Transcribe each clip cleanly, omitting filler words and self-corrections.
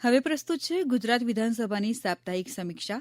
હવે પ્રસ્તુત છે ગુજરાત વિધાનસભાની સાપ્તાહિક સમીક્ષા.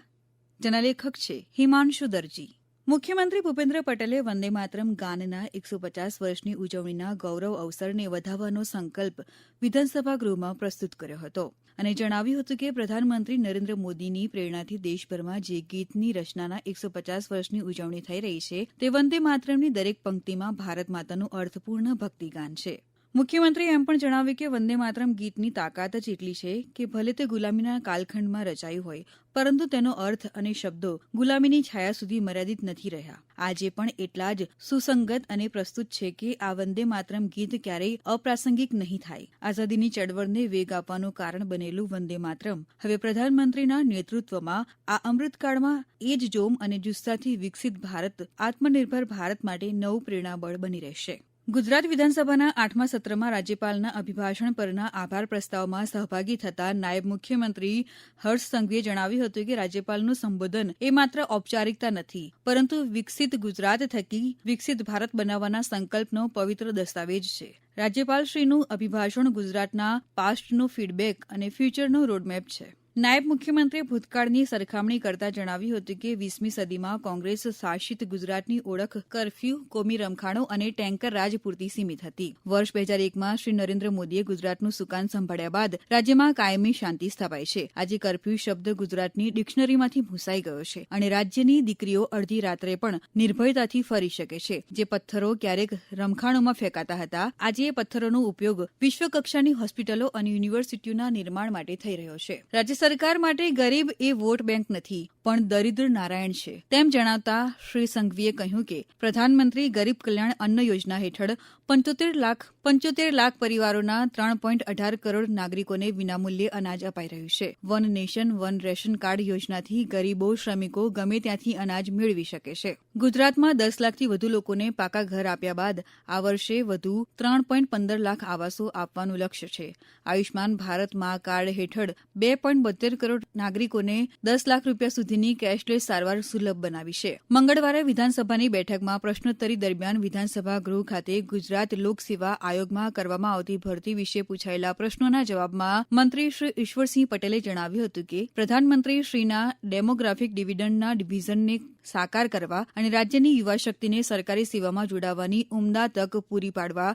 જેના લેખક છે હિમાંશુ દરજી. મુખ્યમંત્રી ભૂપેન્દ્ર પટેલે વંદે માતરમ ગાનના 150 વર્ષની ઉજવણીના ગૌરવ અવસરને વધાવવાનો સંકલ્પ વિધાનસભા ગૃહમાં પ્રસ્તુત કર્યો હતો અને જણાવ્યું હતું કે પ્રધાનમંત્રી નરેન્દ્ર મોદીની પ્રેરણાથી દેશભરમાં જે ગીતની રચનાના 150 વર્ષની ઉજવણી થઈ રહી છે તે વંદે માતરમની દરેક પંક્તિમાં ભારત માતાનું અર્થપૂર્ણ ભક્તિગાન છે. મુખ્યમંત્રીએ એમ પણ જણાવ્યું કે વંદે માતરમ ગીતની તાકાત જ એટલી છે કે ભલે તે ગુલામીના કાલખંડમાં રચાયું હોય પરંતુ તેનો અર્થ અને શબ્દો ગુલામીની છાયા સુધી મર્યાદિત નથી રહ્યા. આજે પણ એટલા જ સુસંગત અને પ્રસ્તુત છે કે આ વંદે માતરમ ગીત ક્યારેય અપ્રાસંગિક નહીં થાય. આઝાદીની ચળવળને વેગ આપવાનું કારણ બનેલું વંદે માતરમ હવે પ્રધાનમંત્રીના નેતૃત્વમાં આ અમૃતકાળમાં એ જ જોમ અને જુસ્સાથી વિકસિત ભારત, આત્મનિર્ભર ભારત માટે નવું પ્રેરણાબળ બની રહેશે. ગુજરાત વિધાનસભાના 8મા સત્રમાં રાજ્યપાલના અભિભાષણ પરના આભાર પ્રસ્તાવમાં સહભાગી થતા નાયબ મુખ્યમંત્રી હર્ષ સંઘવીએ જણાવ્યું હતું કે રાજ્યપાલનું સંબોધન એ માત્ર ઔપચારિકતા નથી પરંતુ વિકસિત ગુજરાત થકી વિકસિત ભારત બનાવવાના સંકલ્પનો પવિત્ર દસ્તાવેજ છે. રાજ્યપાલશ્રીનું અભિભાષણ ગુજરાતના પાસ્ટનું ફીડબેક અને ફ્યુચરનો રોડમેપ છે. નાયબ મુખ્યમંત્રીએ ભૂતકાળની સરખામણી કરતા જણાવ્યું હતું કે 20મી સદીમાં કોંગ્રેસ શાસિત ગુજરાતની ઓળખ કરફ્યુ, કોમી રમખાણો અને ટેન્કર રાજ પૂરતી સીમિત હતી. વર્ષ 2001માં શ્રી નરેન્દ્ર મોદીએ ગુજરાતનું સુકાન સંભાળ્યા બાદ રાજ્યમાં કાયમી શાંતિ સ્થપાઈ છે. આજે કરફ્યુ શબ્દ ગુજરાતની ડિક્શનરીમાંથી ભૂંસાઈ ગયો છે અને રાજ્યની દીકરીઓ અડધી રાત્રે પણ નિર્ભયતાથી ફરી શકે છે. જે પથ્થરો ક્યારેક રમખાણોમાં ફેંકાતા હતા, આજે એ પથ્થરોનો ઉપયોગ વિશ્વકક્ષાની હોસ્પિટલો અને યુનિવર્સિટીઓના નિર્માણ માટે થઈ રહ્યો છે. રાજ્ય સરકાર માટે ગરીબ એ વોટ બેંક નથી પણ દરિદ્ર નારાયણ છે તેમ જણાવતા શ્રી સંઘવીએ કહ્યું કે પ્રધાનમંત્રી ગરીબ કલ્યાણ અન્ન યોજના હેઠળ 75 લાખ પરિવારોના 3.18 કરોડ નાગરિકોને વિનામૂલ્યે અનાજ અપાઈ રહ્યું છે. One nation one ration card યોજનાથી ગરીબો, શ્રમિકો ગમે ત્યાંથી અનાજ મેળવી શકે છે. ગુજરાતમાં 10 લાખથી વધુ લોકોને પાકા ઘર આપ્યા બાદ આ વર્ષે વધુ 3.15 લાખ આવાસો આપવાનું લક્ષ્ય છે. આયુષ્માન ભારત મા કાર્ડ હેઠળ 2.72 કરોડ નાગરિકોને 10 લાખ રૂપિયા સુધીની કેશલેસ સારવાર સુલભ બનાવી છે. મંગળવારે વિધાનસભાની બેઠકમાં પ્રશ્નોત્તરી દરમિયાન વિધાનસભા ગૃહ ખાતે ગુજરાત લોકસેવા આયોગમાં કરવામાં આવતી ભરતી વિશે પૂછાયેલા પ્રશ્નોના જવાબમાં મંત્રી શ્રી ઈશ્વરસિંહ પટેલે જણાવ્યું હતું કે પ્રધાનમંત્રી શ્રીના ડેમોગ્રાફિક ડિવિડન્ડના વિઝનને સાકાર કરવા અને રાજ્યની યુવા શક્તિને સરકારી સેવામાં જોડાવાની ઉમદા તક પૂરી પાડવા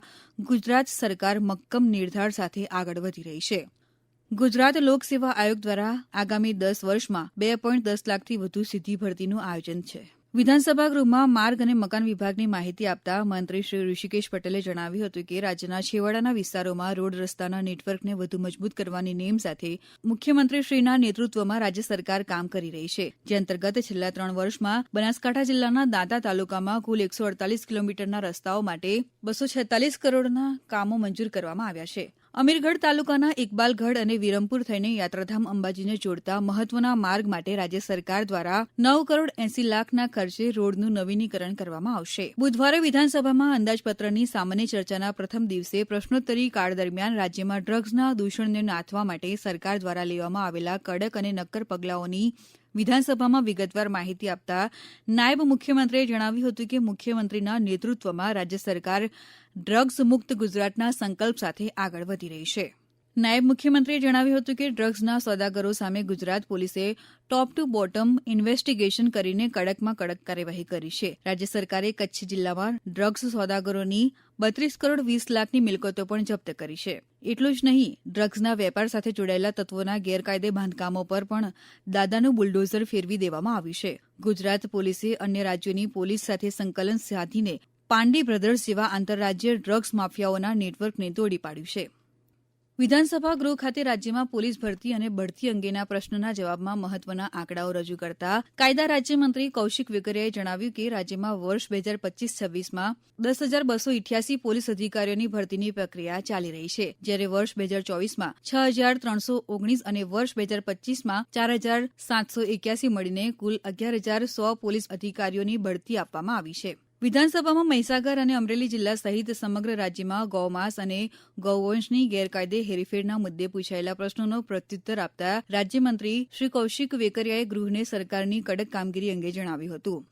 ગુજરાત સરકાર મક્કમ નિર્ધાર સાથે આગળ વધી રહી છે. ગુજરાત લોકસેવા આયોગ દ્વારા આગામી 10 વર્ષમાં 2.10 લાખથી વધુ સીધી ભરતીનું આયોજન છે. વિધાનસભા ગૃહમાં માર્ગ અને મકાન વિભાગની માહિતી આપતા મંત્રી શ્રી ઋષિકેશ પટેલે જણાવ્યું હતું કે રાજ્યના છેવાડાના વિસ્તારોમાં રોડ રસ્તાના નેટવર્કને વધુ મજબૂત કરવાની નેમ સાથે મુખ્યમંત્રીશ્રીના નેતૃત્વમાં રાજ્ય સરકાર કામ કરી રહી છે. જે અંતર્ગત છેલ્લા 3 વર્ષમાં બનાસકાંઠા જિલ્લાના દાંતા તાલુકામાં કુલ 148 કિલોમીટરના રસ્તાઓ માટે 246 કરોડના કામો મંજૂર કરવામાં આવ્યા છે. અમીરગઢ તાલુકાના ઇકબાલગઢ અને વિરમપુર થઈને યાત્રાધામ અંબાજીને જોડતા મહત્વના માર્ગ માટે રાજ્ય સરકાર દ્વારા 9 કરોડ 80 લાખના ખર્ચે રોડનું નવીનીકરણ કરવામાં આવશે. બુધવારે વિધાનસભામાં અંદાજપત્રની સામાન્ય ચર્ચાના પ્રથમ દિવસે પ્રશ્નોત્તરી કાળ દરમિયાન રાજ્યમાં ડ્રગ્સના દૂષણને નાથવા માટે સરકાર દ્વારા લેવામાં આવેલા કડક અને નક્કર પગલાઓની વિધાનસભામાં વિગતવાર માહિતી આપતા નાયબ મુખ્યમંત્રીએ જણાવ્યું હતું કે મુખ્યમંત્રીના નેતૃત્વમાં રાજ્ય સરકાર ડ્રગ્સ મુક્ત ગુજરાતના સંકલ્પ સાથે આગળ વધી રહી છે. નાયબ મુખ્યમંત્રીએ જણાવ્યું હતું કે ડ્રગ્સના સોદાગરો સામે ગુજરાત પોલીસે ટોપ ટુ બોટમ ઇન્વેસ્ટિગેશન કરીને કડકમાં કડક કાર્યવાહી કરી છે. રાજ્ય સરકારે કચ્છ જિલ્લામાં ડ્રગ્સ સોદાગરોની 32 કરોડ 20 લાખની મિલકતો પણ જપ્ત કરી છે. એટલું જ નહીં, ડ્રગ્સના વેપાર સાથે જોડાયેલા તત્વોના ગેરકાયદે બાંધકામો પર પણ દાદાનું બુલડોઝર ફેરવી દેવામાં આવ્યું છે. ગુજરાત પોલીસે અન્ય રાજ્યોની પોલીસ સાથે સંકલન સાધીને પાંડી બ્રધર્સ જેવા આંતરરાજ્ય ડ્રગ્સ માફિયાઓના નેટવર્કને તોડી પાડ્યું છે. વિધાનસભા ગૃહ ખાતે રાજ્યમાં પોલીસ ભરતી અને બઢતી અંગેના પ્રશ્નના જવાબમાં મહત્વના આંકડાઓ રજૂ કરતા કાયદા રાજ્યમંત્રી કૌશિક વેકરિયાએ જણાવ્યું કે રાજ્યમાં વર્ષ 2025-26માં 10,288 પોલીસ અધિકારીઓની ભરતીની પ્રક્રિયા ચાલી રહી છે, જ્યારે વર્ષ 2024માં 6,319 અને વર્ષ 2025માં 4,781 મળીને કુલ 11,100 પોલીસ અધિકારીઓની બઢતી આપવામાં આવી છે. વિધાનસભામાં મહીસાગર અને અમરેલી જિલ્લા સહિત સમગ્ર રાજ્યમાં ગૌમાંસ અને ગૌવંશની ગેરકાયદે હેરફેરના મુદ્દે પૂછાયેલા પ્રશ્નોનો પ્રત્યુત્તર આપતા રાજ્યમંત્રી શ્રી કૌશિક વેકરિયાએ ગૃહને સરકારની કડક કામગીરી અંગે જણાવ્યું હતું.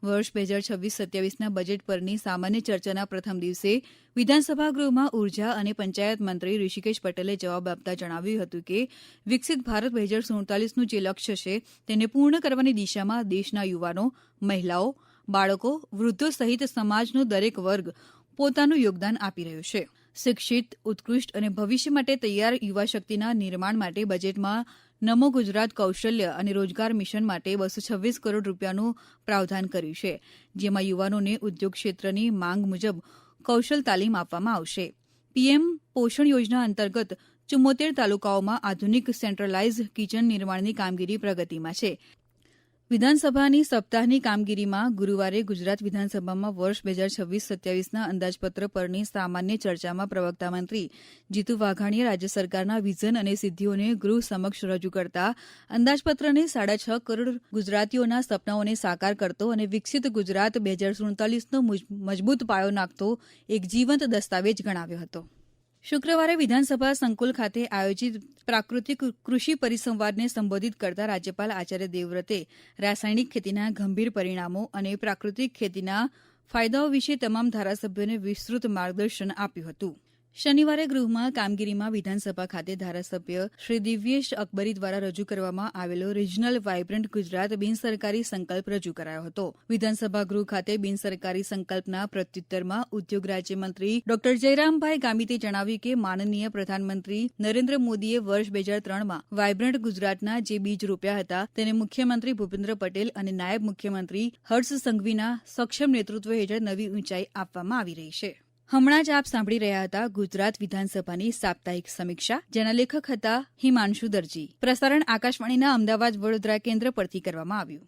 વર્ષ 2026-27ના બજેટ પરની સામાન્ય ચર્ચાના પ્રથમ દિવસે વિધાનસભા ગૃહમાં ઉર્જા અને પંચાયત મંત્રી ઋષિકેશ પટેલે જવાબ આપતા જણાવ્યું હતું કે વિકસિત ભારત 2047નું જે લક્ષ્ય છે તેને પૂર્ણ કરવાની દિશામાં દેશના યુવાનો, મહિલાઓ, બાળકો, વૃદ્ધો સહિત સમાજનો દરેક વર્ગ પોતાનું યોગદાન આપી રહ્યું છે. શિક્ષિત, ઉત્કૃષ્ટ અને ભવિષ્ય માટે તૈયાર યુવા શક્તિના નિર્માણ માટે બજેટમાં નમો ગુજરાત કૌશલ્ય અને રોજગાર મિશન માટે 226 કરોડ રૂપિયાનું પ્રાવધાન કર્યું છે, જેમાં યુવાનોને ઉદ્યોગ ક્ષેત્રની માંગ મુજબ કૌશલ તાલીમ આપવામાં આવશે. પીએમ પોષણ યોજના અંતર્ગત 74 તાલુકાઓમાં આધુનિક સેન્ટ્રલાઇઝ કિચન નિર્માણની કામગીરી પ્રગતિમાં છે. વિધાનસભાની સપ્તાહની કામગીરીમાં ગુરુવારે ગુજરાત વિધાનસભામાં વર્ષ 2026-27ના અંદાજપત્ર પરની સામાન્ય ચર્ચામાં પ્રવક્તા મંત્રી જીતુ વાઘાણીએ રાજ્ય સરકારના વિઝન અને સિદ્ધિઓને ગૃહ સમક્ષ રજૂ કરતા અંદાજપત્રને 6.5 કરોડ ગુજરાતીઓના સપનાઓને સાકાર કરતો અને વિકસિત ગુજરાત 2047નો મજબૂત પાયો નાખતો એક જીવંત દસ્તાવેજ ગણાવ્યો હતો. શુક્રવારે વિધાનસભા સંકુલ ખાતે આયોજિત પ્રાકૃતિક કૃષિ પરિસંવાદને સંબોધિત કરતા રાજ્યપાલ આચાર્ય દેવવ્રતે રાસાયણિક ખેતીના ગંભીર પરિણામો અને પ્રાકૃતિક ખેતીના ફાયદાઓ વિશે તમામ ધારાસભ્યોને વિસ્તૃત માર્ગદર્શન આપ્યું હતું. શનિવારે ગૃહમાં કામગીરીમાં વિધાનસભા ખાતે ધારાસભ્ય શ્રી દિવ્યેશ અકબરી દ્વારા રજૂ કરવામાં આવેલો રિજનલ વાયબ્રન્ટ ગુજરાત બિનસરકારી સંકલ્પ રજૂ કરાયો હતો. વિધાનસભા ગૃહ ખાતે બિનસરકારી સંકલ્પના પ્રત્યુત્તરમાં ઉદ્યોગ રાજ્યમંત્રી ડોક્ટર જયરામભાઈ ગામિતે જણાવ્યું કે માનનીય પ્રધાનમંત્રી નરેન્દ્ર મોદીએ વર્ષ 2003માં વાયબ્રન્ટ ગુજરાતના જે બીજ રોપ્યા હતા તેને મુખ્યમંત્રી ભૂપેન્દ્ર પટેલ અને નાયબ મુખ્યમંત્રી હર્ષ સંઘવીના સક્ષમ નેતૃત્વ હેઠળ નવી ઊંચાઈ આપવામાં આવી રહી છે. હમણાં જ આપ સાંભળી રહ્યા હતા ગુજરાત વિધાનસભાની સાપ્તાહિક સમીક્ષા, જેના લેખક હતા હિમાંશુ દરજી. પ્રસારણ આકાશવાણીના અમદાવાદ વડોદરા કેન્દ્ર પરથી કરવામાં આવ્યું.